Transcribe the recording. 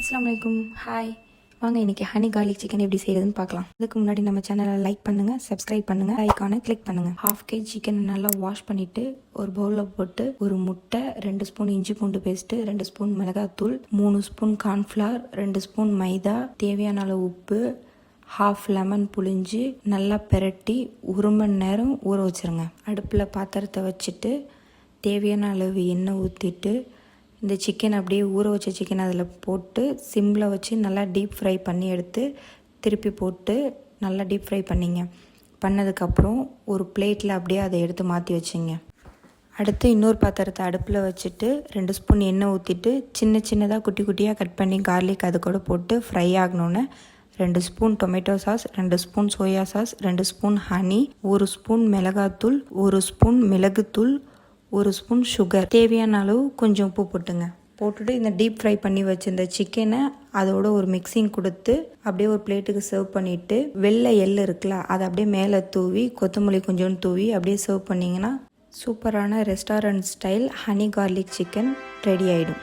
அஸ்ஸலாமு அலைக்கும். ஹாய், வாங்க இன்றைக்கி ஹனி கார்லிக் சிக்கன் எப்படி செய்கிறதுன்னு பார்க்கலாம். அதுக்கு முன்னாடி நம்ம சேனலை லைக் பண்ணுங்கள், சப்ஸ்கிரைப் பண்ணுங்கள், ஐக்கானை கிளிக் பண்ணுங்கள். 1/2 kg சிக்கன் நல்லா வாஷ் பண்ணிவிட்டு ஒரு பவுலில் போட்டு ஒரு முட்டை, 2 ஸ்பூன் இஞ்சி பூண்டு பேஸ்ட்டு, 2 ஸ்பூன் மிளகாத்தூள், 3 ஸ்பூன் கார்ன்ஃப்ளவர், 2 ஸ்பூன் மைதா, தேவையான அளவு உப்பு, 1/2 லெமன் புழிஞ்சு நல்லா பெரட்டி 1 மணி நேரம் ஊற வச்சுருங்க. அடுப்பில் பாத்திரத்தை வச்சுட்டு தேவையான அளவு எண்ணெய் ஊற்றிட்டு இந்த சிக்கன் அப்படியே ஊற வச்ச சிக்கன் அதில் போட்டு சிம்மில் வச்சு நல்லா டீப் ஃப்ரை பண்ணி எடுத்து திருப்பி போட்டு நல்லா டீப் ஃப்ரை பண்ணதுக்கப்புறம் ஒரு பிளேட்டில் அப்படியே அதை எடுத்து மாற்றி வச்சிங்க. அடுத்து இன்னொரு பாத்திரத்தை அடுப்பில் வச்சுட்டு 2 ஸ்பூன் எண்ணெய் ஊற்றிட்டு சின்னதாக குட்டி குட்டியாக கட் பண்ணி கார்லிக் அது கூட போட்டு ஃப்ரை ஆகணுன்னு 2 spoon tomato sauce, 2 spoon soya sauce, 2 spoon honey, 1 spoon மிளகாத்தூள், 1 ஸ்பூன் மிளகுத்தூள், 1 ஸ்பூன் சுகர், தேவையான அளவு கொஞ்சம் உப்பு போட்டுட்டு இந்த டீப் ஃப்ரை பண்ணி வச்சுருந்த சிக்கனை அதோட ஒரு மிக்சிங் கொடுத்து அப்படியே ஒரு பிளேட்டுக்கு சர்வ் பண்ணிவிட்டு வெள்ளை எள்ளு இருக்குல்ல அதை அப்படியே மேலே தூவி கொத்தமல்லி கொஞ்சோண்டு தூவி அப்படியே சர்வ் பண்ணிங்கன்னா சூப்பரான restaurant style honey garlic chicken ready ஆகிடும்.